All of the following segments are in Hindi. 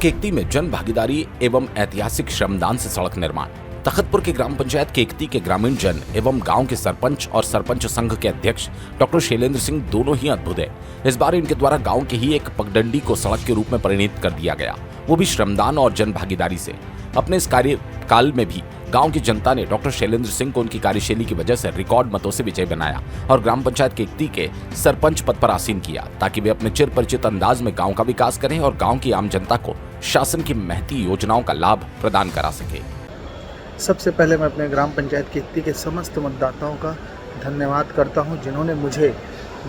केकती में जन भागीदारी एवं ऐतिहासिक श्रमदान से सड़क निर्माण। तखतपुर के ग्राम पंचायत केकती के ग्रामीण जन एवं गांव के सरपंच और सरपंच संघ के अध्यक्ष डॉक्टर शैलेंद्र सिंह दोनों ही अद्भुत है। इस बार इनके द्वारा गांव के ही एक पगडंडी को सड़क के रूप में परिणत कर दिया गया, वो भी श्रमदान और जन भागीदारी से। अपने इस कार्यकाल में भी गांव की जनता ने डॉक्टर शैलेंद्र सिंह को उनकी कार्यशैली की वजह से रिकॉर्ड मतों से विजय बनाया और ग्राम पंचायत केकती के सरपंच पद पर आसीन किया, ताकि वे अपने चिर परिचित अंदाज में गांव का विकास करें और गांव की आम जनता को शासन की महती योजनाओं का लाभ प्रदान करा सके। सबसे पहले मैं अपने ग्राम पंचायत केकती के समस्त मतदाताओं का धन्यवाद करता हूं, जिन्होंने मुझे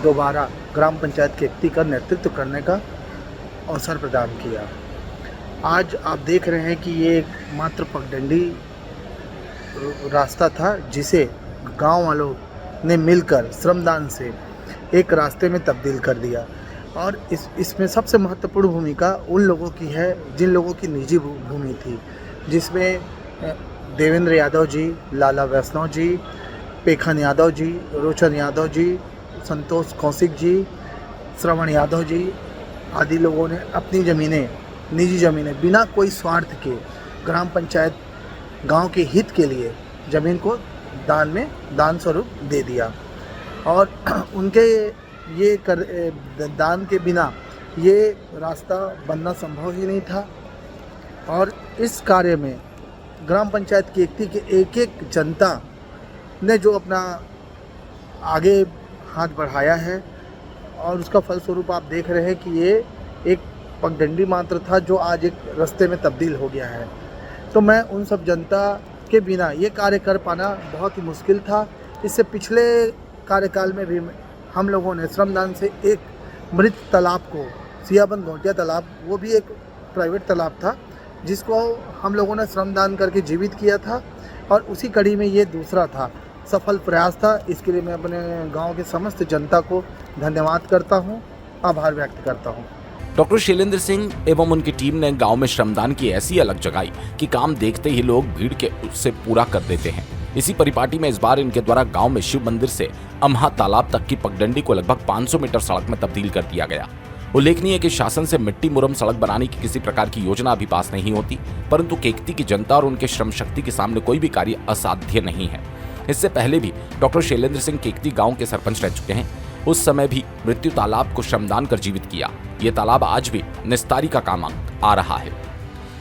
दोबारा ग्राम पंचायत केकती का नेतृत्व करने का अवसर प्रदान किया। आज आप देख रहे हैं कि ये एक मात्र पगडंडी रास्ता था, जिसे गांव वालों ने मिलकर श्रमदान से एक रास्ते में तब्दील कर दिया। और इसमें सबसे महत्वपूर्ण भूमिका उन लोगों की है जिन लोगों की निजी भूमि थी, जिसमें देवेंद्र यादव जी, लाला वैष्णव जी, पेखन यादव जी, रोशन यादव जी, संतोष कौशिक जी, श्रवण यादव जी आदि लोगों ने अपनी निजी ज़मीनें बिना कोई स्वार्थ के ग्राम पंचायत गांव के हित के लिए ज़मीन को दान स्वरूप दे दिया। और उनके दान के बिना ये रास्ता बनना संभव ही नहीं था। और इस कार्य में ग्राम पंचायत केकती के एक एक जनता ने जो अपना आगे हाथ बढ़ाया है, और उसका फलस्वरूप आप देख रहे हैं कि ये एक पगडंडी मात्र था जो आज एक रास्ते में तब्दील हो गया है। तो मैं उन सब जनता के बिना ये कार्य कर पाना बहुत ही मुश्किल था। इससे पिछले कार्यकाल में भी हम लोगों ने श्रमदान से एक मृत तालाब को, सियाबंद घोटिया तालाब, वो भी एक प्राइवेट तालाब था, जिसको हम लोगों ने श्रमदान करके जीवित किया था। और उसी कड़ी में ये दूसरा था, सफल प्रयास था। इसके लिए मैं अपने गांव के समस्त जनता को धन्यवाद करता हूं, आभार व्यक्त करता हूं। डॉक्टर शैलेंद्र सिंह एवं उनकी टीम ने गांव में श्रमदान की ऐसी अलग जगाई कि काम देखते ही लोग भीड़ के उससे पूरा कर देते हैं। इसी परिपाटी में इस बार इनके द्वारा गांव में शिव मंदिर से अम्हा तालाब तक की पगडंडी को लगभग 500 मीटर सड़क में तब्दील कर दिया गया। उल्लेखनीय है कि शासन से मिट्टी मुरम सड़क बनाने की किसी प्रकार की योजना अभी पास नहीं होती, परंतु केकती की जनता और उनके श्रम शक्ति के सामने कोई भी कार्य असाध्य नहीं है। इससे पहले भी डॉक्टर शैलेंद्र सिंह केकती गांव के सरपंच रह चुके हैं। उस समय भी मृत्यु तालाब को श्रमदान कर जीवित किया। ये तालाब आज भी निस्तारी का काम आ रहा है।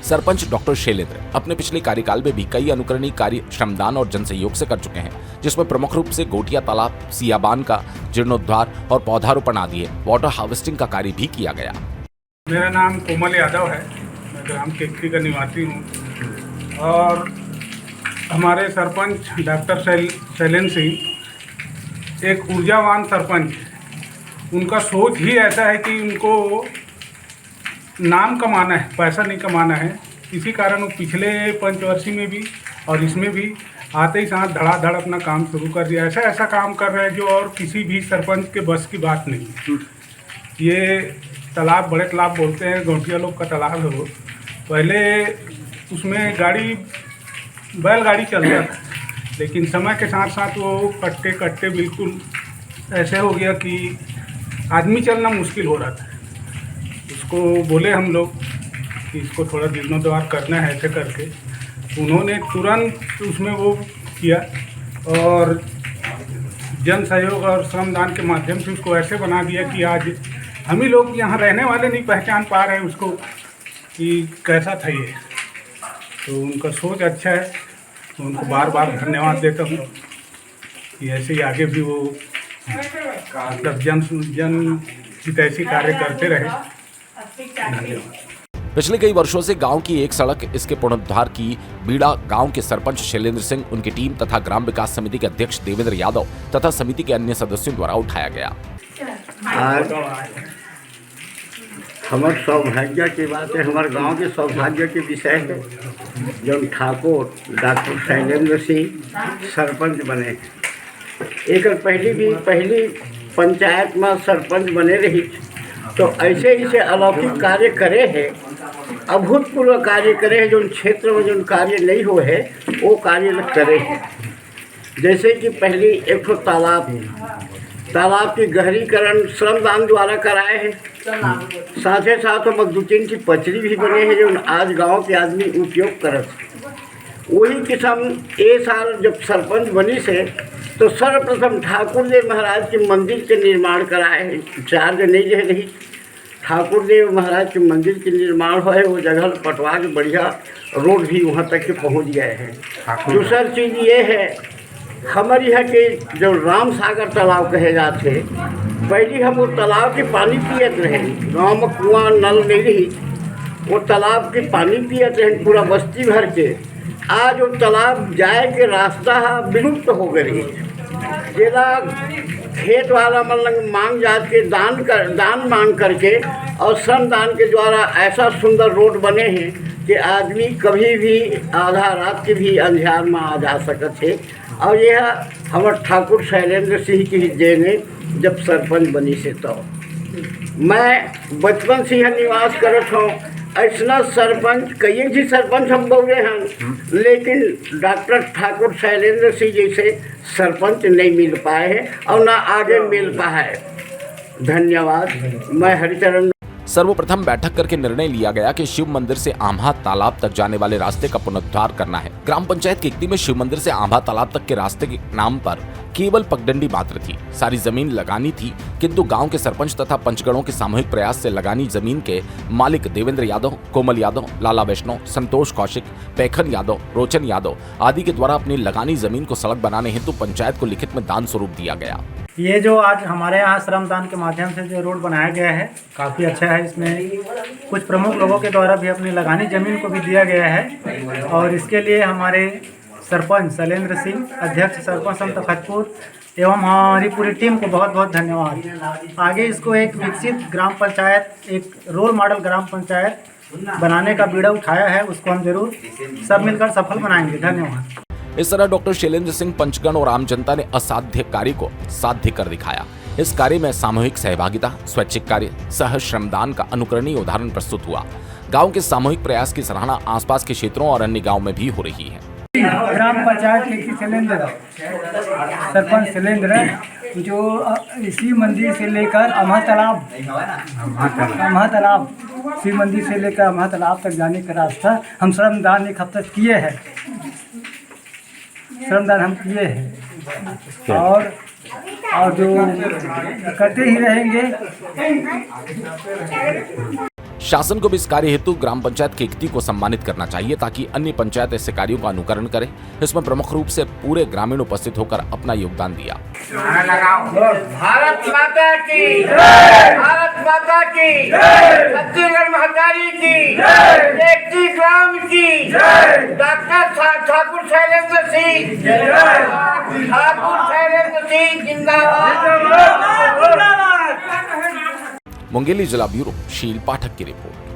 सरपंच डॉक्टर शैलेंद्र अपने पिछले कार्यकाल में भी कई अनुकरणीय कार्य श्रमदान और जन सहयोग से कर चुके हैं, जिसमें प्रमुख रूप से घोटिया तालाब, सियाबान का जीर्णोद्धार और पौधारोपण आदि वाटर हार्वेस्टिंग का कार्य भी किया गया। मेरा नाम कोमल यादव है, मैं ग्राम केकती का निवासी हूँ। और हमारे सरपंच डॉक्टर शैलेंद्र सिंह एक ऊर्जावान सरपंच, उनका सोच ही ऐसा है कि उनको नाम कमाना है, पैसा नहीं कमाना है। इसी कारण वो पिछले पंचवर्षीय में भी और इसमें भी आते ही साथ धड़ाधड़ अपना काम शुरू कर दिया। ऐसा काम कर रहे हैं जो और किसी भी सरपंच के बस की बात नहीं। ये तालाब, बड़े तालाब बोलते हैं, घोटिया लोग का तालाब है वो। पहले उसमें बैलगाड़ी चलता था, लेकिन समय के साथ साथ वो कट्टे बिल्कुल ऐसे हो गया कि आदमी चलना मुश्किल हो रहा था। उसको बोले हम लोग कि इसको थोड़ा जीर्णोद्धार करना है, ऐसे करके उन्होंने तुरंत उसमें वो किया और जन सहयोग और श्रमदान के माध्यम से उसको ऐसे बना दिया कि आज हम ही लोग यहाँ रहने वाले नहीं पहचान पा रहे हैं उसको कि कैसा था ये। तो उनका सोच अच्छा है, तो उनको बार बार धन्यवाद देता हूँ कि ऐसे ही आगे भी वो मतलब जन हितैषी कार्य करते रहे। धन्यवाद। पिछले कई वर्षों से गांव की एक सड़क, इसके पुनरुद्धार की बीड़ा गांव के सरपंच शैलेंद्र सिंह, उनकी टीम तथा ग्राम विकास समिति के अध्यक्ष देवेंद्र यादव तथा समिति के अन्य सदस्यों द्वारा उठाया गया। आज हमारे सौभाग्य की बात है, हमारे गांव के सौभाग्य के विषय है जब ठाकुर डॉक्टर शैलेंद्र सिंह सरपंच बने। एक पहली पंचायत में सरपंच बने रही, तो ऐसे ही से अलौकिक कार्य करे हैं, अभूतपूर्व कार्य करे हैं। जो क्षेत्र में जो कार्य नहीं हुए है वो कार्य करे हैं। जैसे कि पहली एक तालाब की गहरीकरण श्रमदान द्वारा कराए हैं। साथ ही साथ हम 2-3 की पचरी भी बने हैं जो आज गांव के आदमी उपयोग करत हैं। वही किस्म ए साल जब सरपंच बनी से तो सर्वप्रथम ठाकुर देव महाराज के मंदिर के निर्माण कराए हैं। चार्ज नहीं रह रही, ठाकुर देव महाराज के मंदिर के निर्माण हो है, वो जगह पटवा के बढ़िया रोड भी वहाँ तक के पहुँच गए हैं। दूसरी चीज़ ये है, हमारे यहाँ के जो राम सागर तालाब कहे जाते, पहले हम वो तालाब के पानी पियत रहे, गाँव में कुआं नल नहीं रही, वो तालाब के पानी पियत रहे पूरा बस्ती भर के। आज वो तालाब जाए के रास्ता विलुप्त हो गई। जेला खेत वाला मतलब मांग जात के दान मांग करके और श्रमदान के द्वारा ऐसा सुंदर रोड बने हैं कि आदमी कभी भी आधा रात के भी अंधियार में आ जा सकते थे। और यह हमारे ठाकुर शैलेंद्र सिंह की देने जब सरपंच बनी से तो मैं बचपन से यहाँ निवास करत हूँ। ऐसा सरपंच कई जी सरपंच हम बोले हैं, लेकिन डॉक्टर ठाकुर शैलेंद्र सिंह जैसे सरपंच नहीं मिल पाए हैं और ना आगे मिल पाए। धन्यवाद। मैं हरिचरण। सर्वप्रथम बैठक करके निर्णय लिया गया कि शिव मंदिर से आम्हा तालाब तक जाने वाले रास्ते का पुनरुद्धार करना है। ग्राम पंचायत केकती में शिव मंदिर से आम्हा तालाब तक के रास्ते के नाम पर केवल पगडंडी मात्र थी। सारी जमीन लगानी थी, किंतु गांव के सरपंच तथा पंचगणों के सामूहिक प्रयास से लगानी जमीन के मालिक देवेंद्र यादव, कोमल यादव, लाला वैष्णव, संतोष कौशिक, पैखन यादव, रोचन यादव आदि के द्वारा अपनी लगानी जमीन को सड़क बनाने हेतु पंचायत को लिखित में दान स्वरूप दिया गया। ये जो आज हमारे यहाँ श्रमदान के माध्यम से जो रोड बनाया गया है काफ़ी अच्छा है। इसमें कुछ प्रमुख लोगों के द्वारा भी अपनी लगानी ज़मीन को भी दिया गया है और इसके लिए हमारे सरपंच शैलेंद्र सिंह, अध्यक्ष सरपंच संत तखतपुर एवं हमारी पूरी टीम को बहुत बहुत धन्यवाद। आगे इसको एक विकसित ग्राम पंचायत, एक रोल मॉडल ग्राम पंचायत बनाने का बीड़ा उठाया है, उसको हम जरूर सब मिलकर सफल बनाएंगे। धन्यवाद। इस तरह डॉक्टर शैलेंद्र सिंह, पंचगण और आम जनता ने असाध्य कार्य को साध्य कर दिखाया। इस कार्य में सामूहिक सहभागिता, स्वैच्छिक कार्य, सह श्रमदान का अनुकरणीय उदाहरण प्रस्तुत हुआ। गांव के सामूहिक प्रयास की सराहना आसपास के क्षेत्रों और अन्य गांव में भी हो रही है। ग्राम पंचायत के शैलेंद्र सरपंच शैलेंद्र जो इसी मंदिर से लेकर अम्हा तालाब शिव मंदिर से लेकर अम्हा तालाब तक जाने का रास्ता हम श्रमदान एक हफ्ते किए हैं। श्रमदान हम किए हैं और जो करते ही रहेंगे। शासन को भी इस कार्य हेतु ग्राम पंचायत केकती को सम्मानित करना चाहिए ताकि अन्य पंचायत ऐसे कार्यों का अनुकरण करें। इसमें प्रमुख रूप से पूरे ग्रामीण उपस्थित होकर अपना योगदान दिया। भारत माता की जय, भारत माता की जय, छत्तीसगढ़ महतारी की जय, केकती ग्राम की जय, डॉक्टर ठाकुर शैलेंद्र सिंह जय, ठाकुर शैलेंद्र सिंह जिंदाबाद। मुंगेली जिला ब्यूरो शील पाठक की रिपोर्ट।